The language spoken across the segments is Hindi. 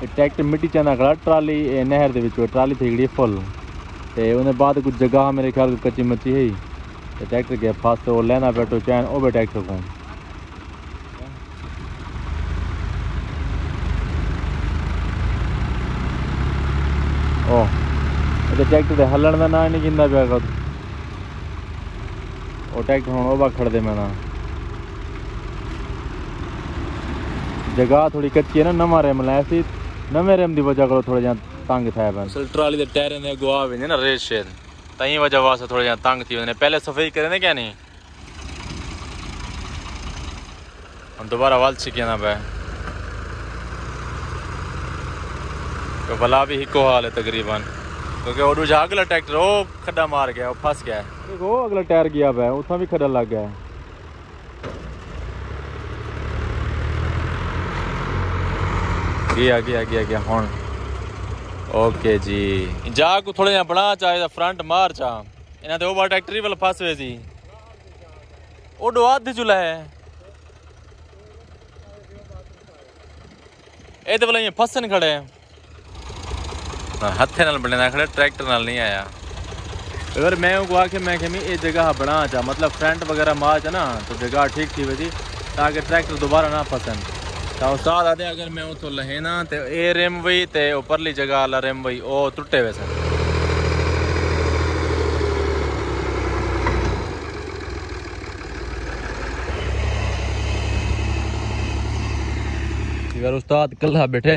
ट्रैक्टर मिट्टी चाहना खड़ा ट्राली नहर दे विच ट्राली थी गई फुल ते उन्हें बाद कुछ जगह मेरे ख्याल कच्ची मच्ची है ते ट्रैक्टर के पास वो लेना बैठो चैन वो भी ट्रैक्टर को ओह ट्रैक्टर के हलन का ना नहीं गिंदा पिया कर वो ट्रैक्टर हम ओबा खड़ दे मैं ना जगह थोड़ी कच्ची है ना नवा रेम लाया सी नवे रेम की वजह करो थोड़ा जहाँ तंग था असल ट्राली के टायर ने गुआ वे ना रेत शेत तई वजह वास्ते थोड़ा जहाँ तंग थी वने पहले सफाई करे क्या नहीं हम दोबारा वाल सीखे ना पे तो भला भी हिको हाल है तकरीबन क्योंकि वो दूजा अगला ट्रैक्टर वो खड्डा मार गया वो फंस गया देखो अगला टायर गया पे उतना भी खड्डा लग गया गया हुन ओके जी जा को थोड़े जा बना चाहे फ्रंट मार चा इन्हें तो वो ट्रैक्टर वाल फस हुए सी वो दो आधे चुला है ये तो बोला फसन खड़े हथे नाल बने खड़े ट्रैक्टर नाल नहीं आया अगर मैं उनको आके मैं ये जगह बना चा मतलब फ्रंट वगैरह मार चा ना तो जगह ठीक थी वैसी ताकि ट्रैक्टर दोबारा ना फसन तो उस्ताद आते अगर मैं उतो लहे ना तो ए रिम वही ते ऊपरली जगह वाला रिम वही ओ टुटे हुए सन अगर उस्ताद कल्ला बैठे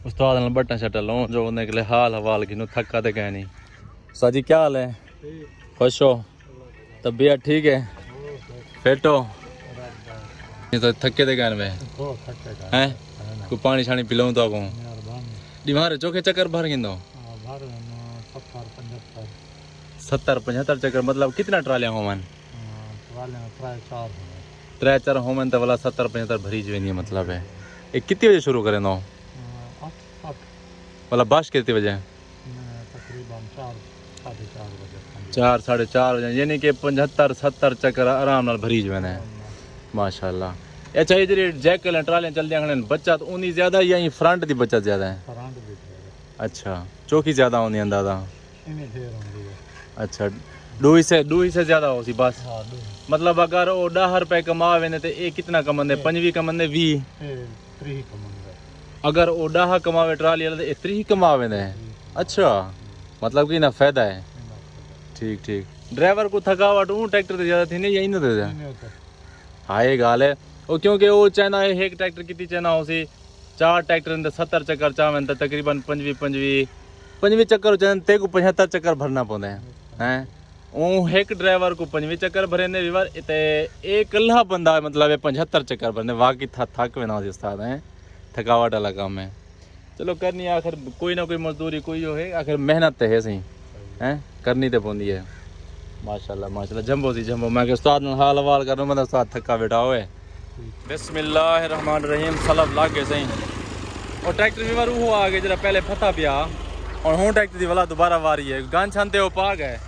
उस्ताद नाल बट्टा शट्टा लो जो निकले हाल हवाल की थका तो कह नहीं उस्ताद जी क्या हाल है खुश हो तबीयत ठीक है फिट हो तो थके थे कहने में हैं कोई पानी शानी पिलाऊं तो को दीवार चौके चक्कर भर गिंदो 70-75 चक्कर मतलब कितना ट्रालियां होवन 3-4 होवन तो वाला 70-75 भरी जो नहीं मतलब है ये कितने बजे शुरू करें दो वाला बाश कितने बजे तकरीबन 4-4:30 बजे यानी कि 75-70 चक्कर आराम नाल भरी जो है माशाल्लाह अच्छा ये जी जैकल ट्रालियां चल दिया बच्चा तो उन्हीं ज्यादा या फ्रंट की बचत ज्यादा है अच्छा चौकी ज्यादा होनी अंदाजा अच्छा दो से ज्यादा हो सी बस मतलब अगर वो 10 रुपए कमावे तो ये कितना कमाते 5 कमाते 20 अगर वो 10 कमावे ट्राली वाला तो 30 कमावे ने अच्छा मतलब कि ना फायदा है ठीक ड्राइवर को थकावट ट्रैक्टर से ज्यादा थी नहीं यही ना हाँ ये गाल है वो क्योंकि वो चाहना है एक ट्रैक्टर कितनी चाहना हो सी 4 ट्रैक्टर 70 चक्कर चाहें तो तकरीबन 25 चक्कर चाहें ते को 75 चक्कर भरना पौंदे हैं वो एक ड्राइवर को 25 चक्कर भरे ने विवार ते एक कल्ला बंदा मतलब 75 चक्कर भरने वाकई थक में ना उस्ताद हैं थकावट वाला काम है चलो करनी आखिर कोई ना कोई मजदूरी कोई हो है आखिर मेहनत तो है सही हैं करनी तो पौंदी है माशाल्लाह जंबो सी जंबो मैं उस्ताद हाल हवाल कर मतलब उस्ताद थका बैठा हुए बिस्मिल्लाहिर्रहमानिर्रहीम सलब लाग गए सही और ट्रैक्टर भी वो आ गए जरा पहले फता पिया और हूँ ट्रैक्टर की वाला दोबारा वारी है गन छानते हो पा गए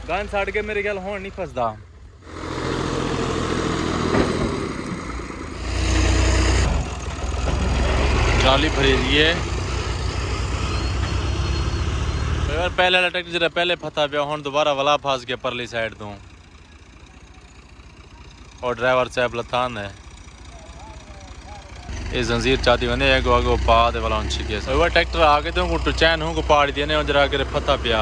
गन छाड़ के मेरे ख्याल हूँ नहीं फसदा ट्राली भरी है पहले वाला ट्रैक्टर जरा पहले फता पिया हूँ दोबारा वाला फंस गया परली साइड तो और ड्राइवर साहब लथान है ये जंजीर चाहती बने है गो पा दे वाला उनसी के वो ट्रैक्टर आगे तो को चैन हूं को पाड़ दिए ने जरा के फता पिया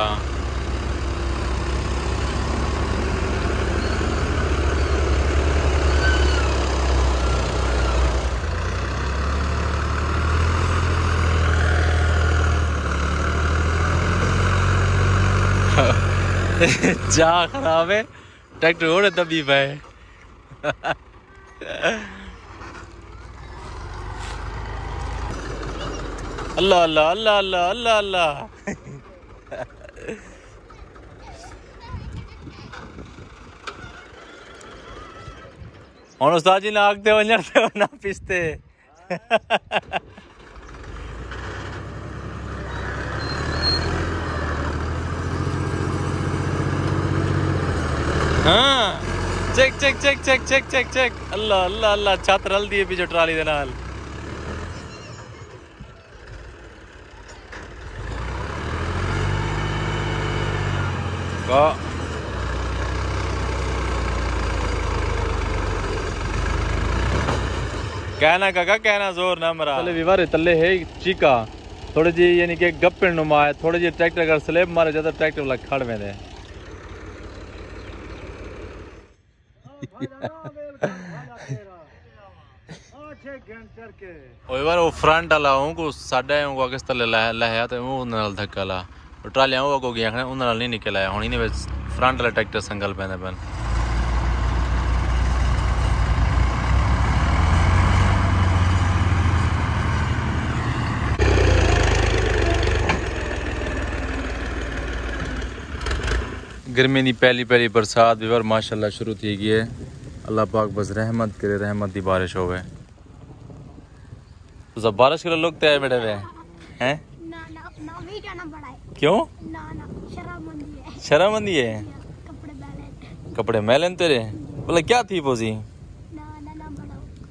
जा खराब है ट्रैक्टर और दबी पे अल्लाह अल्लाह अल्लाह अल्लाह अल्लाह अल्लाह और उस्ताद जी ने आगते वजते ना पिसते हाँ check check check check check check check Allah Allah Allah छत रल दी पीछे ट्राली दे नाल का कहना काका कहना जोर ना मरा तले विवारे तले है चीका थोड़ी जी यानी कि गप्पे नुमा है थोड़ी जी ट्रैक्टर अगर स्लेब मारे ज्यादा ट्रैक्टर वाला खड़ में दे ओए बार वो फ्रंट वाला हूं को साडे हूं को किस तले लहया ते वो नाल धक्का ला ट्रालियां वो को गया उन नाल नहीं निकल आया हुन इने फ्रंट वाला ट्रैक्टर संगल पैंदे पन गर्मी की पहली बरसात भी बार माशाल्लाह शुरू थी गई है अल्लाह पाक बस रहमत करे रहमत की बारिश होवे तो सब बारिश के लोग तय बैठे हुए हैं ना वीडियो ना बढ़ाए क्यों ना शर्मंदी है कपड़े मैलन तेरे बोले क्या थी पोजी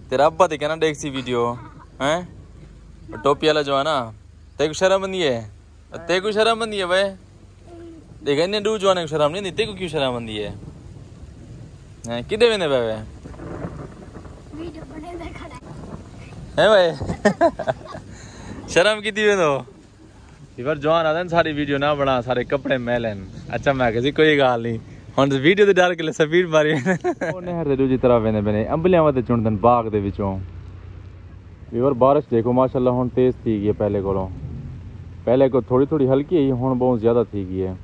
तेरा अब्बा देखे ना देख सी वीडियो हैं टोपी वाला जो है ना तेको शर्मंदी है तेको शर्मंदी है भाई देखा इन्हें डू जवाने को शर्म नहीं देते को क्यों शर्म आंदी है किधे वेने बाबे वीडियो बने देखा है भाई शर्म की दी वेनो इवर जवान आदन सारी वीडियो ना बना सारे कपड़े मैलन अच्छा मैं किसी कोई गाल नहीं हुन वीडियो ते डाल के ले स्पीड मारी ओ नहर दे दूजी तरफ वेने बने अंबलियां वते चुनदन बाग दे विचों इवर बारिश देखो माशाल्लाह हुन तेज थी गई पहले को थोड़ी थोड़ी हल्की है हुन बहुत ज्यादा थी गई है